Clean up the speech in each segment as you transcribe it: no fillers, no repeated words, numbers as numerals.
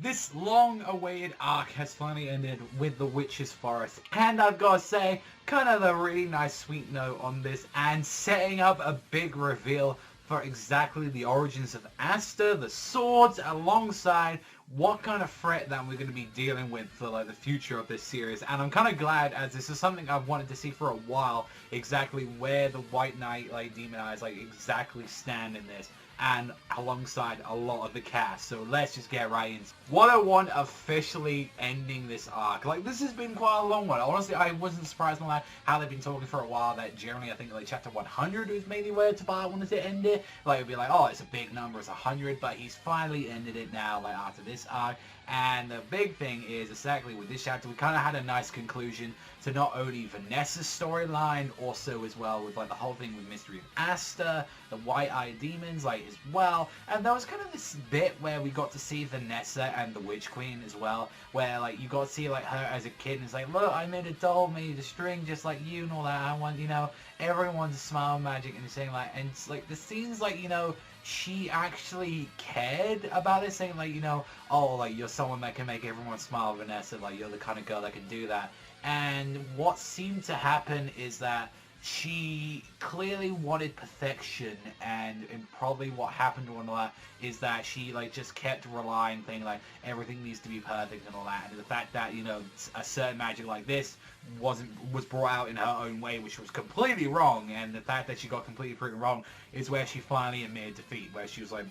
This long-awaited arc has finally ended with the Witch's Forest, and I've got to say, kind of a really nice sweet note on this, and setting up a big reveal for exactly the origins of Asta, the swords, alongside what kind of threat that we're going to be dealing with for like the future of this series. And I'm kind of glad, as this is something I've wanted to see for a while, exactly where the White Knight, like Demon Eyes, like exactly stand in this, and alongside a lot of the cast. So let's just get right into 101 officially ending this arc. Like, this has been quite a long one. Honestly, I wasn't surprised on that, how they've been talking for a while, that generally I think like chapter 100 was maybe where Tobias wanted to end it. Like, it'd be like, oh, it's a big number, it's 100, but he's finally ended it now, like after this arc. And the big thing is, exactly with this chapter, we kind of had a nice conclusion to not only Vanessa's storyline, also as well with like the whole thing with Mystery of Asta, the White-Eyed Demons, like as well. And there was kind of this bit where we got to see Vanessa and the Witch Queen as well, where like you got to see like her as a kid, and it's like, look, I made a doll made of string just like you and all that. I want, you know, everyone to smile magic, and saying like, and it's like the scenes like, you know, she actually cared about it, saying like, you know, oh, like you're someone that can make everyone smile, Vanessa, like you're the kind of girl that can do that. And what seemed to happen is that she clearly wanted perfection, and probably what happened to her is that she like just kept relying, thinking like everything needs to be perfect and all that, and the fact that, you know, a certain magic like this was brought out in her own way, which was completely wrong, and the fact that she got completely proven wrong is where she finally admitted defeat, where she was like,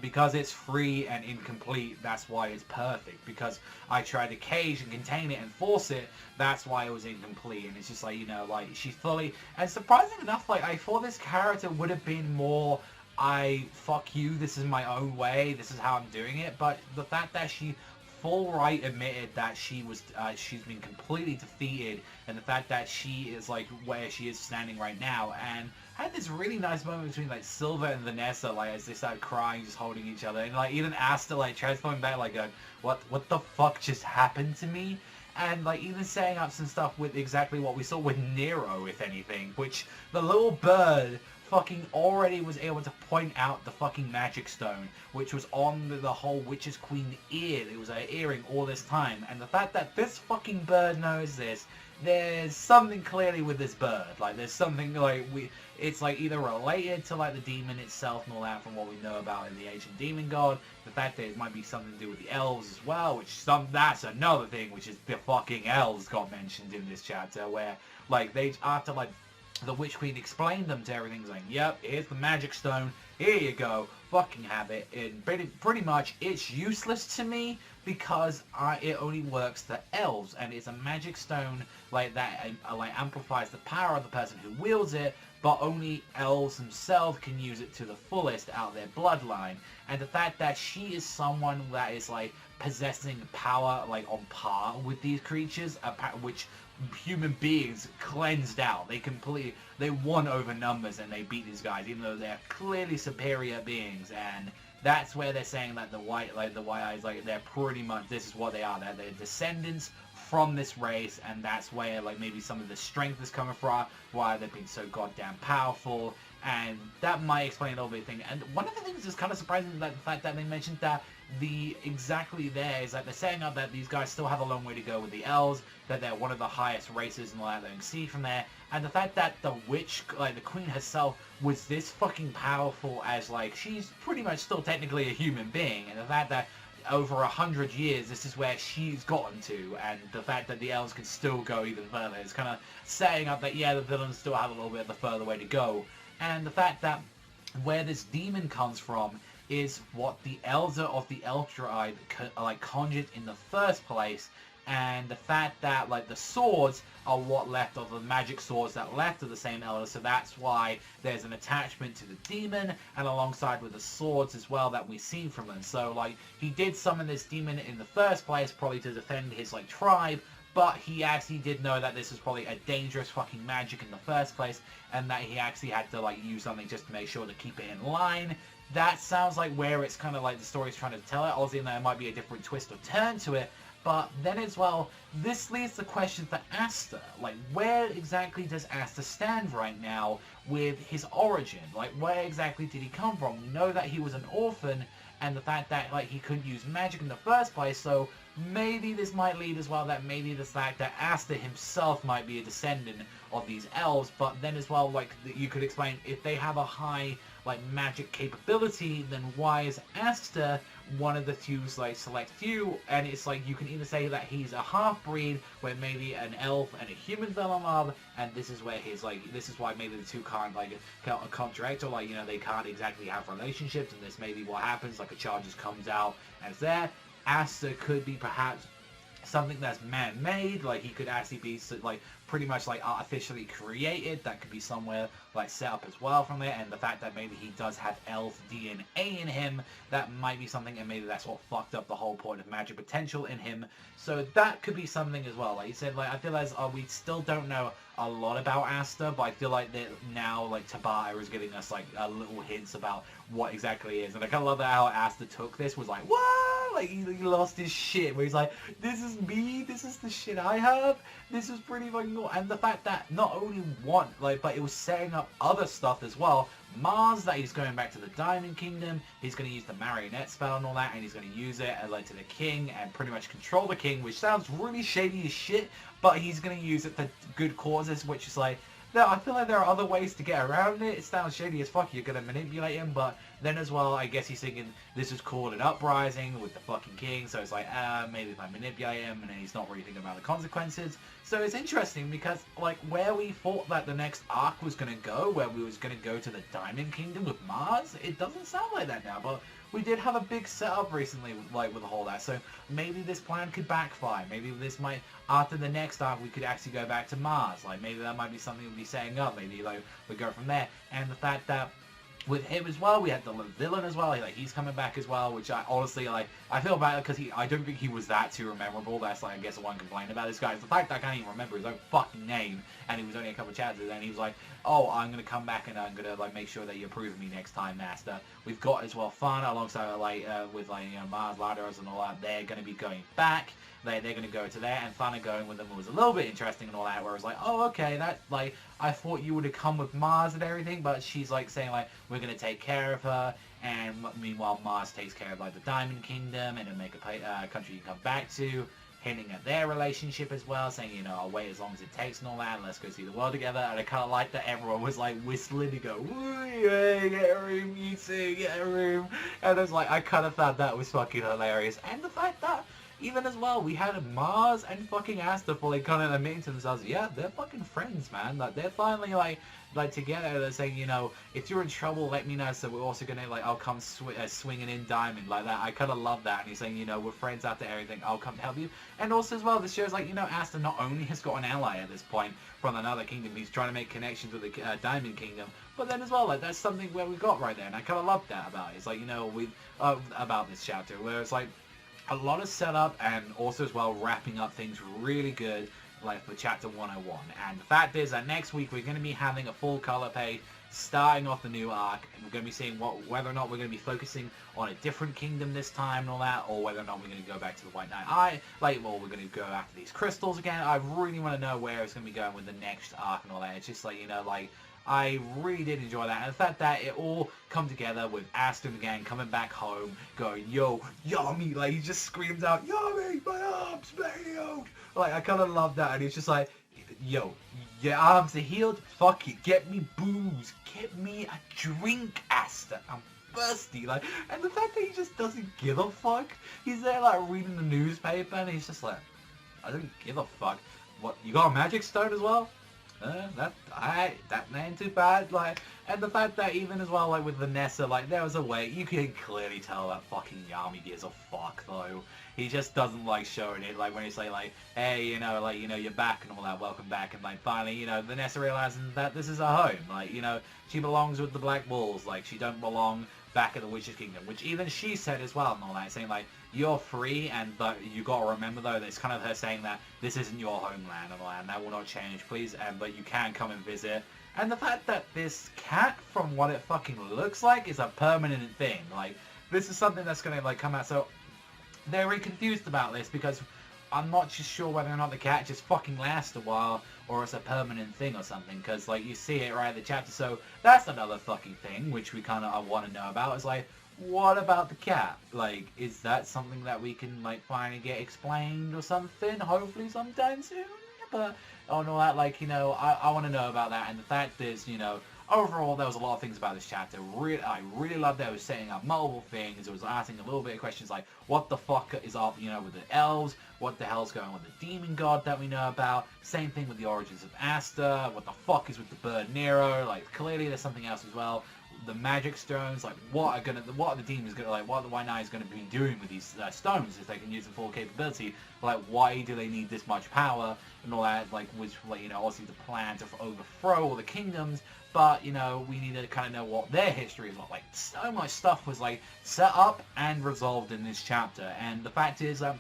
because it's free and incomplete, that's why it's perfect. Because I tried to cage and contain it and force it, that's why it was incomplete. And it's just like, you know, like she fully, and surprisingly enough, like I thought this character would have been more, fuck you, this is my own way, this is how I'm doing it. But the fact that she full right admitted that she's been completely defeated, and the fact that she is like where she is standing right now, and had this really nice moment between like Silver and Vanessa, like as they started crying, just holding each other, and like even Asta like transforming back, like going, what the fuck just happened to me? And like even setting up some stuff with exactly what we saw with Nero, if anything, which the little bird fucking already was able to point out the fucking magic stone, which was on the whole Witch's Queen ear. It was her earring all this time, and the fact that this fucking bird knows this, there's something clearly with this bird. Like there's something like it's like either related to like the demon itself and all that, from what we know about in the ancient demon god. The fact that it might be something to do with the elves as well, which that's another thing, which is the fucking elves got mentioned in this chapter, where like they, after like the Witch Queen explained them to everything, saying, yep, here's the magic stone, here you go, fucking have it. And pretty much it's useless to me because it only works for elves, and it's a magic stone like that, like amplifies the power of the person who wields it, but only elves themselves can use it to the fullest out their bloodline. And the fact that she is someone that is like possessing power like on par with these creatures, which human beings cleansed out. They won over numbers and they beat these guys, even though they're clearly superior beings. And that's where they're saying that the white eyes, like they're pretty much, this is what they are. They're descendants from this race, and that's where like maybe some of the strength is coming from, why they've been so goddamn powerful. And that might explain a little bit of thing. And one of the things that's kind of surprising is that the fact that they mentioned that exactly there is that they're setting up that these guys still have a long way to go with the elves, that they're one of the highest races and all that they can see from there. And the fact that the witch, like the queen herself, was this fucking powerful, as like she's pretty much still technically a human being, and the fact that over 100 years this is where she's gotten to, and the fact that the elves can still go even further is kind of setting up that, yeah, the villains still have a little bit of the further way to go. And the fact that where this demon comes from is what the elder of the Eldraide like conjured in the first place, and the fact that like the swords are what left of the magic swords that left of the same elder, so that's why there's an attachment to the demon, and alongside with the swords as well that we see from him. So like he did summon this demon in the first place probably to defend his like tribe, but he actually did know that this was probably a dangerous fucking magic in the first place, and that he actually had to like use something just to make sure to keep it in line. That sounds like where it's kind of like the story's trying to tell it. Obviously, there might be a different twist or turn to it, but then as well, this leads the question for Asta. Like, where exactly does Asta stand right now with his origin? Like, where exactly did he come from? We know that he was an orphan, and the fact that like he couldn't use magic in the first place. So maybe this might lead as well that maybe the fact that Asta himself might be a descendant of these elves, but then as well, like, you could explain, if they have a high, like, magic capability, then why is Asta one of the few, like, select few? And it's like, you can either say that he's a half-breed, where maybe an elf and a human fell in love, and this is where his, like, this is why maybe the two can't, like, contract, or, like, you know, they can't exactly have relationships, and this may be what happens, like, a child just comes out and it's there. Asta could be perhaps something that's man-made, like he could actually be like pretty much like artificially created, that could be somewhere like set up as well from there, and the fact that maybe he does have elf DNA in him, that might be something, and maybe that's what fucked up the whole point of magic potential in him. So that could be something as well. Like you said, like I feel as we still don't know a lot about Asta, but I feel like that now like Tabata is giving us like little hints about what exactly it is, and I kind of love that how Asta took this, was like, what? Like he lost his shit, where he's like, this is me, this is the shit I have, this is pretty fucking cool. And the fact that not only one, like, but it was setting up other stuff as well. Mars, that he's going back to the Diamond Kingdom, he's going to use the marionette spell and all that, and he's going to use it like to the king and pretty much control the king, which sounds really shady as shit, but he's going to use it for good causes, which is like, I feel like there are other ways to get around it. It sounds shady as fuck, you're going to manipulate him, but then as well, I guess he's thinking this is called an uprising with the fucking king, so it's like, maybe if I manipulate him, and then he's not really thinking about the consequences. So it's interesting because, like, where we thought that the next arc was going to go, where we was going to go to the Diamond Kingdom with Mars, it doesn't sound like that now, but we did have a big setup recently, like, with all that, so maybe this plan could backfire. Maybe this might, after the next arc, we could actually go back to Mars. Like, maybe that might be something we'll be setting up. Maybe, like, we go from there. And the fact that with him as well, we had the villain as well, like, he's coming back as well, which I honestly, like, I feel bad, because I don't think he was that too memorable. That's, like, I guess the one complaint about this guy, is the fact that I can't even remember his own fucking name, and he was only a couple of chapters, and he was like, oh, I'm gonna come back, and I'm gonna, like, make sure that you approve of me next time, Master. We've got, as well, Fana, alongside, like, with, like, you know, Mars, Lados, and all that, they're gonna be going back. They're going to go to there, and Fana going with them was a little bit interesting and all that, where it was like, oh, okay, that, like, I thought you would have come with Mars and everything, but she's, like, saying, like, we're going to take care of her, and meanwhile, Mars takes care of, like, the Diamond Kingdom, and it'll make a country you can come back to, hinting at their relationship as well, saying, you know, I'll wait as long as it takes and all that, and let's go see the world together. And I kind of like that everyone was, like, whistling to go, woo, yeah, get a room, you too, get a room. And I was like, I kind of thought that was fucking hilarious. And the fact that even as well, we had Mars and fucking Asta fully kind of admitting to themselves, yeah, they're fucking friends, man. Like, they're finally, like together. They're saying, you know, if you're in trouble, let me know, so we're also gonna, like, I'll come swinging in Diamond, like that. I kind of love that. And he's saying, you know, we're friends after everything, I'll come help you. And also as well, this shows, like, you know, Asta not only has got an ally at this point from another kingdom, he's trying to make connections with the Diamond Kingdom, but then as well, like, that's something where we got right there, and I kind of love that about it. It's like, you know, about this chapter, where it's like, a lot of setup, and also as well wrapping up things really good, like for chapter 101. And the fact is that next week we're going to be having a full color page starting off the new arc. We're going to be seeing whether or not we're going to be focusing on a different kingdom this time and all that, or whether or not we're going to go back to the White Knight or we're going to go after these crystals again. I really want to know where it's going to be going with the next arc and all that. It's just like, you know, like, I really did enjoy that, and the fact that it all come together with Asta and the gang coming back home, going, yo, Yami, like, he just screams out, Yami, my arms are healed. Like, I kind of love that, and it's just like, yo, your arms are healed? Fuck it, get me booze, get me a drink, Asta, I'm thirsty. Like, and the fact that he just doesn't give a fuck, he's there, like, reading the newspaper, and he's just like, I don't give a fuck. What, you got a magic stone as well? That ain't too bad. Like, and the fact that even as well, like with Vanessa, like there was a way you can clearly tell that fucking Yami gives a fuck though. He just doesn't like showing it. Like when he say like, hey, you know, like, you know, you're back and all that, welcome back, and like finally, you know, Vanessa realizes that this is her home. Like, you know, she belongs with the Black Bulls. Like, she don't belong back at the Witch's Kingdom, which even she said as well and all that, saying like, you're free, and but you gotta remember though, it's kind of her saying that this isn't your homeland and all that, and that will not change, please, but you can come and visit. And the fact that this cat, from what it fucking looks like, is a permanent thing. Like, this is something that's gonna like come out, so they're very confused about this, because I'm not just sure whether or not the cat just fucking lasts a while, or it's a permanent thing or something, because like you see it right in the chapter, so that's another fucking thing which we kind of want to know about. It's like, what about the cat? Like, is that something that we can, like, finally get explained or something? Hopefully sometime soon? But, oh no, that, like, you know, I want to know about that. And the fact is, you know, overall, there was a lot of things about this chapter. I really loved that it was setting up multiple things. It was asking a little bit of questions like, what the fuck is up, you know, with the elves? What the hell's going on with the demon god that we know about? Same thing with the origins of Asta. What the fuck is with the bird Nero? Like, clearly there's something else as well. The magic stones, like, what are the demons gonna, like, what are the White Knights gonna be doing with these stones if they can use the full capability? Like, why do they need this much power and all that? Like, which, like, you know, obviously the plan to overthrow all the kingdoms, but, you know, we need to kind of know what their history is like. So much stuff was, like, set up and resolved in this chapter, and the fact is that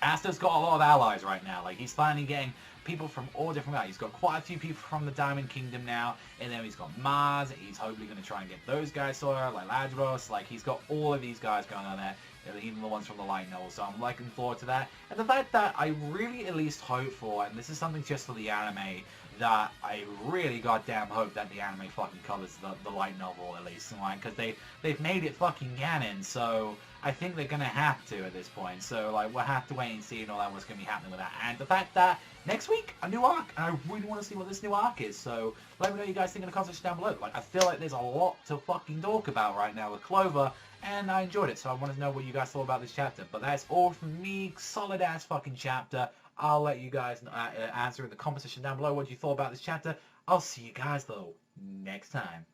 Asta's got a lot of allies right now. Like, he's finally getting people from all different guys. He's got quite a few people from the Diamond Kingdom now, and then he's got Mars. He's hopefully going to try and get those guys sorted, like Ladros. Like, he's got all of these guys going on there, even the ones from the Light Novel. So I'm looking forward to that. And the fact that I really at least hope for, and this is something just for the anime, that I really goddamn hope that the anime fucking covers the light novel at least, like, because they've made it fucking canon, so I think they're gonna have to at this point. So like, we'll have to wait and see and all that what's gonna be happening with that. And the fact that next week a new arc, and I really want to see what this new arc is. So let me know what you guys think in the comments section down below. Like, I feel like there's a lot to fucking talk about right now with Clover, and I enjoyed it. So I want to know what you guys thought about this chapter. But that's all from me. Solid ass fucking chapter. I'll let you guys answer in the comment section down below what you thought about this chapter. I'll see you guys, though, next time.